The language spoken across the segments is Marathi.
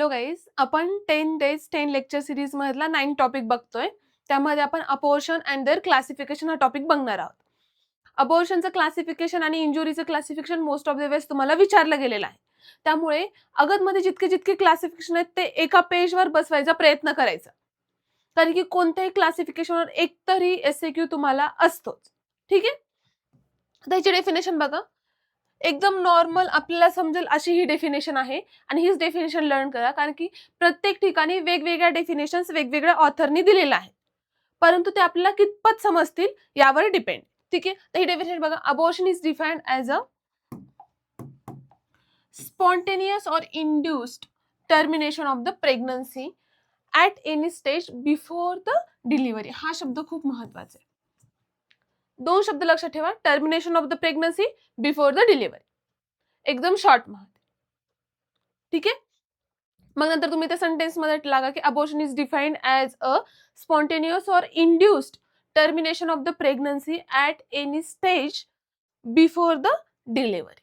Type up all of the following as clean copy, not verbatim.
हॅलो गाईज, आपण 10 डेज 10 लेक्चर सीरीज मधला 9 टॉपिक बघतोय. त्यामध्ये आपण अबॉर्शन अँड देअर क्लासिफिकेशन हा टॉपिक बघणार आहोत. अबॉर्शनचं क्लासिफिकेशन आणि इंजुरीचं क्लासिफिकेशन मोस्ट ऑफ द वेळेस तुम्हाला विचारलं गेलेलं आहे. त्यामुळे अगदमध्ये जितके जितके क्लासिफिकेशन आहेत ते एका पेजवर बसवायचा प्रयत्न करायचा. कारण की कोणत्याही क्लासिफिकेशनवर एक तरी एसएक्यू तुम्हाला असतोच. ठीक आहे? त्याची डेफिनेशन बघा. एकदम नॉर्मल आपल्याला समजेल अशी ही डेफिनेशन आहे आणि हीच डेफिनेशन लर्न करा, कारण की प्रत्येक ठिकाणी वेगवेगळ्या डेफिनेशन्स वेगवेगळ्या ऑथरनी दिलेल्या आहेत, परंतु ते आपल्याला कितपत समजतील यावर डिपेंड. ठीक आहे, तर ही डेफिनेशन बघा. Abortion is defined as a spontaneous or induced termination of the pregnancy at any stage before the delivery. हा शब्द खूप महत्वाचा आहे. दोन शब्द लक्षात ठेवा. Termination of the pregnancy before the delivery. एकदम शॉर्ट मध्ये. ठीक आहे. मग नंतर तुम्ही त्या सेंटेन्स मध्ये लागा की abortion is defined as a spontaneous or induced termination of the pregnancy at any stage before the delivery.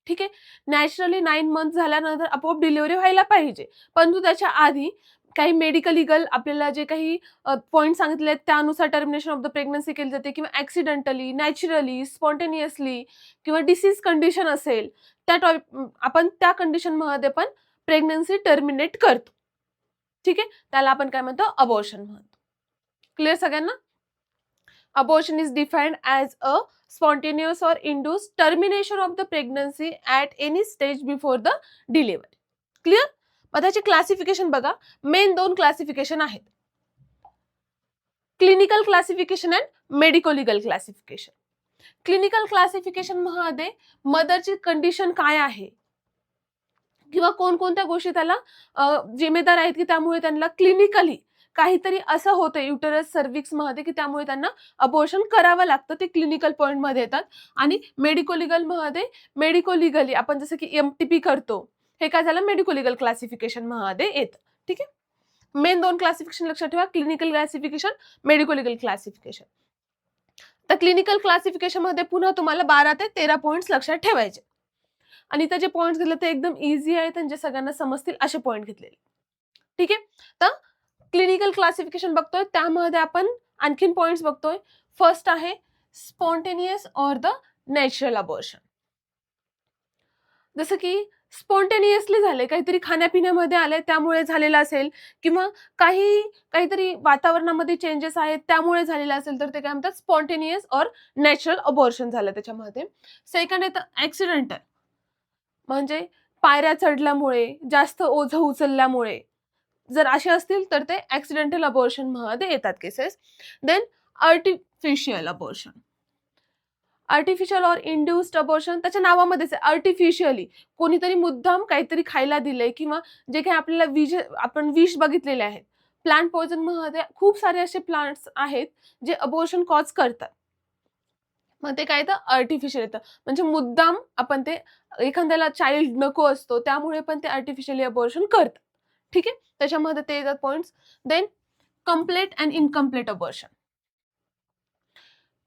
ठीक आहे. नॅचरली 9 मंथ झाल्यानंतर आपोआप डिलिव्हरी व्हायला पाहिजे, परंतु त्याच्या आधी काही मेडिकल लिगल आपल्याला जे काही पॉईंट सांगितले आहेत त्यानुसार टर्मिनेशन ऑफ द प्रेग्नन्सी केली जाते, किंवा ॲक्सिडेंटली, नॅचरली, स्पॉन्टेनियसली, किंवा डिसीज कंडिशन असेल त्या आपण त्या कंडिशनमध्ये पण प्रेग्नन्सी टर्मिनेट करतो. ठीक आहे, त्याला आपण काय म्हणतो, अबॉर्शन म्हणतो. क्लिअर सगळ्यांना? Abortion is defined as a spontaneous or induced termination of the pregnancy at any stage before the delivery. Clear? मग त्याचे क्लासिफिकेशन बघा. मेन दोन क्लासिफिकेशन आहेत, clinical classification and medico legal classification. Clinical classification मध्ये मदरची कंडिशन काय आहे किंवा कोणकोणत्या गोष्टी त्याला जिम्मेदार आहेत की त्यामुळे त्यांना क्लिनिकली काहीतरी असं होतं युटरस सर्व्हिक्स मध्ये की त्यामुळे त्यांना अबॉर्शन करावं लागतं, ते क्लिनिकल पॉइंट मध्ये येतात. आणि मेडिको लिगल मध्ये मेडिको लिगली आपण जसं की एमटीपी करतो, हे काय झालं, मेडिको लिगल क्लासिफिकेशन मध्ये येतं. ठीक आहे. मेन दोन क्लासिफिकेशन लक्षात ठेवा, clinical classification, medico legal classification. तर क्लिनिकल क्लासिफिकेशन मध्ये पुन्हा तुम्हाला 12 ते 13 पॉइंट्स लक्षात ठेवायचे आणि त्याचे पॉइंट्स घेतले ते एकदम इझी आहेत आणि जे सगळ्यांना समजतील असे पॉइंट घेतलेले. ठीक आहे. तर क्लिनिकल क्लासिफिकेशन बघतोय, त्यामध्ये आपण आणखीन पॉइंट्स बघतोय. फर्स्ट आहे spontaneous or the natural abortion. जसं की स्पॉन्टेनियसली झाले, काहीतरी खाण्यापिण्यामध्ये आले त्यामुळे झालेलं असेल, किंवा काहीतरी वातावरणामध्ये चेंजेस आहेत त्यामुळे झालेलं असेल, तर ते काय म्हणतात, स्पॉन्टेनियस ऑर नॅचरल अबॉर्शन झालं त्याच्यामध्ये. सेकंड आहे तर ऍक्सिडेंटल, म्हणजे पायऱ्या चढल्यामुळे, जास्त ओझं उचलल्यामुळे जर असे असतील तर ते ऍक्सिडेंटल अबॉर्शन मध्ये येतात cases. Then artificial abortion. Artificial or induced abortion त्याच्या नावामध्येच आहे, आर्टिफिशियली कोणीतरी मुद्दाम काहीतरी खायला दिलंय, किंवा जे काही आपल्याला आपण विष बघितलेले आहेत. प्लांट पॉइझन मध्ये खूप सारे असे प्लांट्स आहेत जे अबॉर्शन कॉज करतात. मग ते काय तर आर्टिफिशियल येतं, म्हणजे मुद्दाम आपण ते, एखाद्याला चाइल्ड नको असतो त्यामुळे पण ते आर्टिफिशियली अबॉर्शन करतात. ठीक आहे, त्याच्यामध्ये ते येतात points. Then complete and incomplete abortion.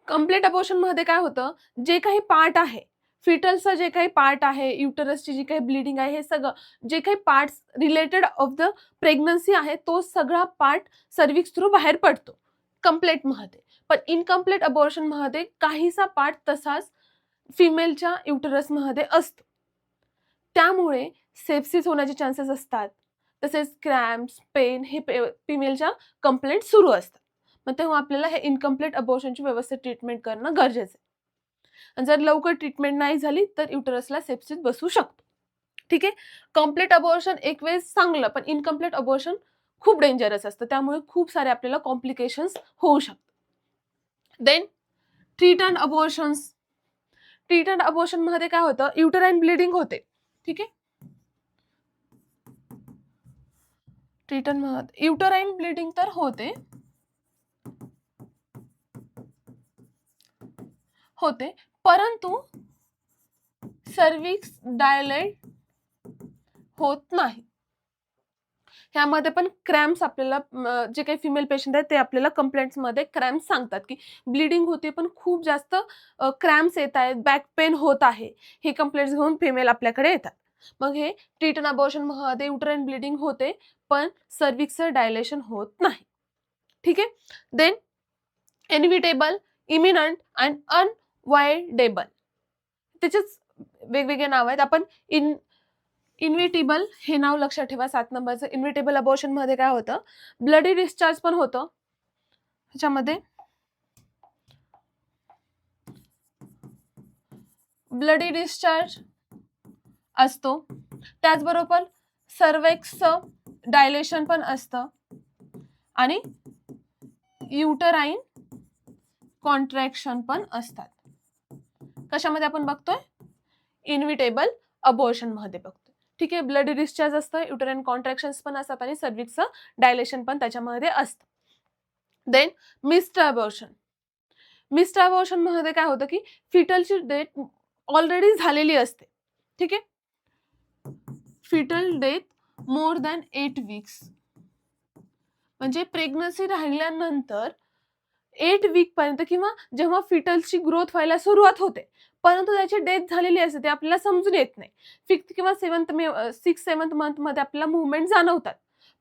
Complete abortion मध्ये काय होतं, जे काही पार्ट आहे, फिटलचं जे काही पार्ट आहे, युटरसची जी काही ब्लिडिंग आहे, हे सगळं जे काही parts related of the pregnancy आहे तो सगळा पार्ट सर्व्हिक्स थ्रू बाहेर पडतो कम्प्लीट मध्ये. पण इनकम्प्लीट अबॉर्शन मध्ये काहीसा पार्ट तसाच फिमेलच्या युटरस मध्ये असतो, त्यामुळे सेप्सिस होण्याचे चान्सेस असतात. तसेच क्रॅम्प्स, पेन हे फिमेलच्या कंप्लेंट सुरू असतात. मग तेव्हा आपल्याला हे इनकम्प्लीट अबॉर्शनची व्यवस्थित ट्रीटमेंट करणं गरजेचं आहे. आणि जर लवकर ट्रीटमेंट नाही झाली तर युटरसला सेप्सिस बसू शकतो. ठीक आहे. कम्प्लीट अबॉर्शन एक वेळेस चांगलं, पण इनकम्प्लीट अबॉर्शन खूप डेंजरस असतं, त्यामुळे खूप सारे आपल्याला कॉम्प्लिकेशन्स होऊ शकतात. देन ट्रीटंट अबॉर्शन्स. ट्रीटंट अबॉर्शन मध्ये काय होतं, युटराईन ब्लिडिंग होते. ठीक आहे. ट्रीटंट मध्ये युटराईन ब्लिडिंग तर होते, परंतु सर्व्हिक्स डायलेट होत नाही. ह्यामध्ये पण क्रॅम्प्स आपल्याला, जे काही फिमेल पेशंट आहेत ते आपल्याला कंप्लेंट्स मध्ये क्रॅम्प्स सांगतात की ब्लिडिंग होते पण खूप जास्त क्रॅम्प्स येत आहेत, बॅक पेन होत आहे, हे कंप्लेंट्स घेऊन फिमेल आपल्याकडे येतात. मग हे प्रीटर्म अबॉर्शन मध्ये युटराईन ब्लिडिंग होते पण सर्व्हिक्सचं डायलेशन होत नाही. ठीक आहे. देन इनव्हिटेबल, इमिनंट अँड अनवॉइडेबल, त्याचेच वेगवेगळे नाव आहेत. आपण इन्व्हिटेबल हे नाव लक्षात ठेवा 7 नंबरचं. इन्व्हिटेबल अबॉर्शन मध्ये काय होतं, ब्लडी डिस्चार्ज पण होतं ह्याच्यामध्ये, ब्लडी डिस्चार्ज असतो, त्याचबरोबर सर्व्हिक्सचं डायलेशन पण असतं आणि युटराईन कॉन्ट्रॅक्शन पण असतात. कशामध्ये आपण बघतोय, इन्व्हिटेबल अबॉर्शन मध्ये बघतोय. ठीक आहे. ब्लडी डिस्चार्ज असतं, युटराईन कॉन्ट्रॅक्शन्स पण असतात आणि सर्व्हिक्सचं डायलेशन पण त्याच्यामध्ये असतं. Then missed abortion. Missed abortion मध्ये काय होतं की फिटलची डेथ ऑलरेडी झालेली असते. ठीक आहे. Fetal death more than 8 weeks, म्हणजे प्रेग्नन्सी राहिल्यानंतर 8 वीक पर्यंत किंवा जेव्हा फिटलची ग्रोथ व्हायला सुरुवात होते परंतु त्याची डेथ झालेली असते, ते आपल्याला समजून येत नाही. 5th किंवा 6th-7th मंथ मध्ये आपल्याला मुवमेंट जाणवतात,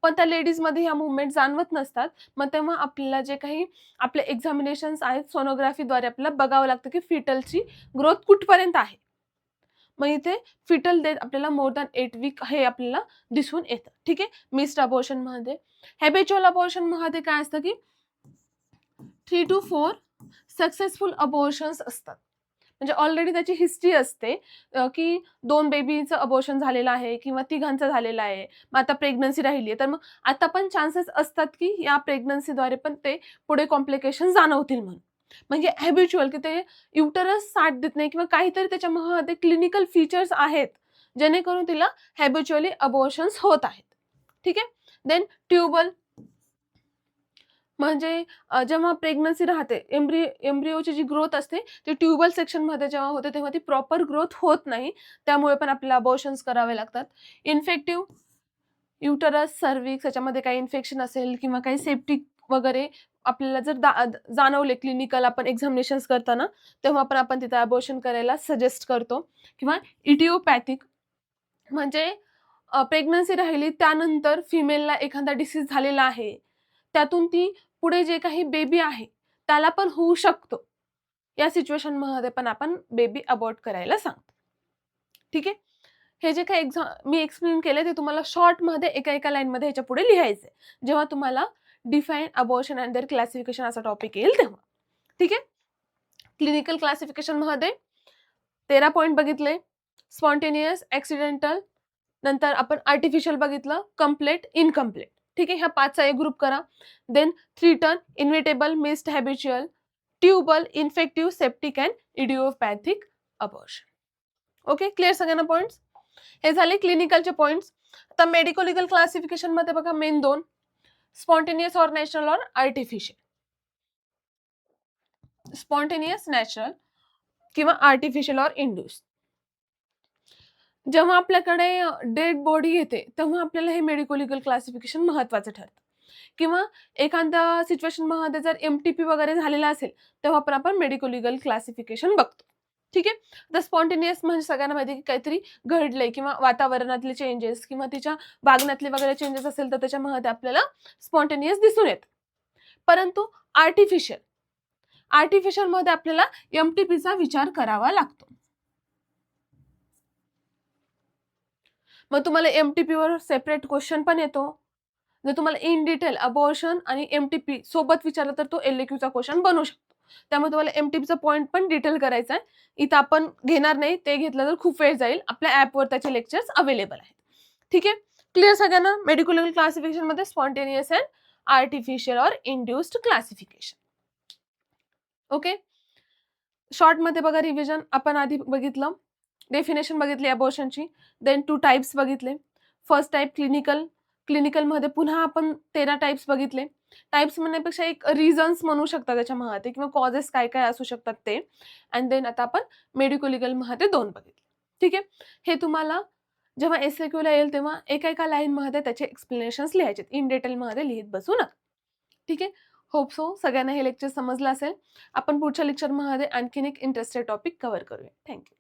पण त्या लेडीज मध्ये ह्या मुवमेंट जाणवत नसतात. मग तेव्हा आपल्याला जे काही आपले एक्झामिनेशन्स आहेत सोनोग्राफीद्वारे आपल्याला बघावं लागतं की फिटलची ग्रोथ कुठपर्यंत आहे. मग इथे फिटल डेथ आपल्याला मोर दॅन 8 वीक हे आपल्याला दिसून येतं. ठीक आहे. मिस्ड अबॉर्शन मध्ये. हॅबिच्युअल अबॉर्शन मध्ये काय असतं की 3 to 4 सक्सेसफुल अबॉर्शन्स असतात, म्हणजे ऑलरेडी त्याची हिस्ट्री असते की 2 बेबीचं अबॉर्शन झालेलं आहे किंवा तिघांचं झालेलं आहे, मग आता प्रेग्नन्सी राहिली आहे, तर मग आता पण चान्सेस असतात की या प्रेग्नन्सीद्वारे पण ते पुढे कॉम्प्लिकेशन जाणवतील म्हणून. म्हणजे हॅबिच्युअल की ते युटरस साथ देत नाही किंवा काहीतरी त्याच्यामध्ये क्लिनिकल फीचर्स आहेत जेणेकरून तिला हॅबिच्युअली अबॉर्शन्स होत आहेत. ठीक आहे. देन ट्यूबल, म्हणजे जेव्हा प्रेग्नन्सी राहते एम्ब्रियोची जी ग्रोथ असते ती ट्यूबल सेक्शन मध्ये जेव्हा होते तेव्हा ती प्रॉपर ग्रोथ होत नाही, त्यामुळे पण आपल्याला अबॉर्शन्स करावे लागतात. इन्फेक्टिव्ह, युटरस, सर्व्हिक्स याच्यामध्ये काही इन्फेक्शन असेल किंवा काही सेप्टिक वगैरे आपल्याला जर जाणवले क्लिनिकल आपण एक्झामिनेशन्स करताना, तेव्हा पण आपण तिथे अबॉर्शन करायला सजेस्ट करतो. किंवा इडिओपॅथिक, म्हणजे प्रेग्नन्सी राहिली त्यानंतर फिमेलला एखादा डिसीज झालेला आहे, त्यातून ती पुढे जे काही बेबी आहे त्याला पण होऊ शकतो, या सिच्युएशन मध्ये पण आपण बेबी अबॉर्ट करायला सांगतो. ठीक आहे. हे जे काही मी एक्सप्लेन केले ते तुम्हाला शॉर्ट मध्ये एका लाईन मध्ये ह्याच्या पुढे लिहायचंय जेव्हा तुम्हाला define abortion and their classification असा टॉपिक येईल तेव्हा. ठीक आहे. क्लिनिकल क्लासिफिकेशन मध्ये 13 पॉइंट बघितले. स्पॉन्टेनियस, ऍक्सिडेंटल, नंतर आपण आर्टिफिशियल बघितलं, कम्प्लीट, इनकम्प्लीट. ठीक आहे. ह्या 5चा एक ग्रुप करा. Then 3 turn, inevitable, missed, habitual, tubal, infective, septic and idiopathic abortion. Okay. Clear सगळ्यांना पॉइंट्स? हे झाले क्लिनिकलचे पॉइंट्स. आता मेडिको लिगल क्लासिफिकेशन मध्ये बघा main 2, spontaneous or natural or artificial. Spontaneous natural किंवा आर्टिफिशियल ऑर इंड्यूस. जेव्हा आपल्याकडे डेड बॉडी येते तेव्हा आपल्याला हे मेडिको लिगल क्लासिफिकेशन महत्वाचं ठरतं. किंवा एखाद्या सिच्युएशन मध्ये जर MTP वगैरे झालेला असेल तेव्हा पण आपण मेडिको लिगल क्लासिफिकेशन बघतो. ठीक आहे. तर स्पॉन्टेनियस म्हणजे सगळ्यांना माहिती की काहीतरी घडलंय किंवा वातावरणातले चेंजेस किंवा तिच्या वागण्यातले वगैरे चेंजेस असेल तर त्याच्यामध्ये आपल्याला स्पॉन्टेनियस दिसून येत. परंतु आर्टिफिशियल मध्ये आपल्याला MTPचा विचार करावा लागतो. मग तुम्हाला MTP वर सेपरेट क्वेश्चन पण येतो. जर तुम्हाला इन डिटेल अबॉर्शन आणि MTP सोबत विचारलं तर तो LAQचा क्वेश्चन बनू शकतो. त्यामुळे तुम्हाला MTPचा पॉइंट पण डिटेल करायचा आहे. इथं आपण घेणार नाही, ते घेतलं तर खूप वेळ जाईल. आपल्या ऍपवर त्याचे लेक्चर्स अवेलेबल आहेत. ठीक आहे. क्लिअर सगळ्यांना? मेडिको लिगल क्लासिफिकेशन मध्ये spontaneous and artificial or induced classification. Okay. Short मध्ये बघा रिव्हिजन आपण आधी बघितलं, डेफिनेशन बघितली अबॉर्शनची, देन 2 टाइप्स बघितले. फर्स्ट टाइप क्लिनिकल मध्ये पुन्हा आपण 13 टाइप्स बघितले. टाइप्स म्हणण्यापेक्षा एक रिझन्स म्हणू शकता त्याच्यामध्ये किंवा कॉजेस काय काय असू शकतात ते. अँड देन आता आपण मेडिको लिगल मध्ये 2 बघितले. ठीक आहे. हे तुम्हाला जेव्हा SAQ ला येईल तेव्हा एका लाईन मध्ये त्याचे एक्सप्लेनेशन्स लिहायचे, इन डिटेल मध्ये लिहित बसू नका. ठीक आहे. होप सो सगळ्यांना हे लेक्चर समजलं असेल. आपण पुढच्या लेक्चरमध्ये आणखीन एक इंटरेस्टेड टॉपिक कव्हर करूया. थँक्यू.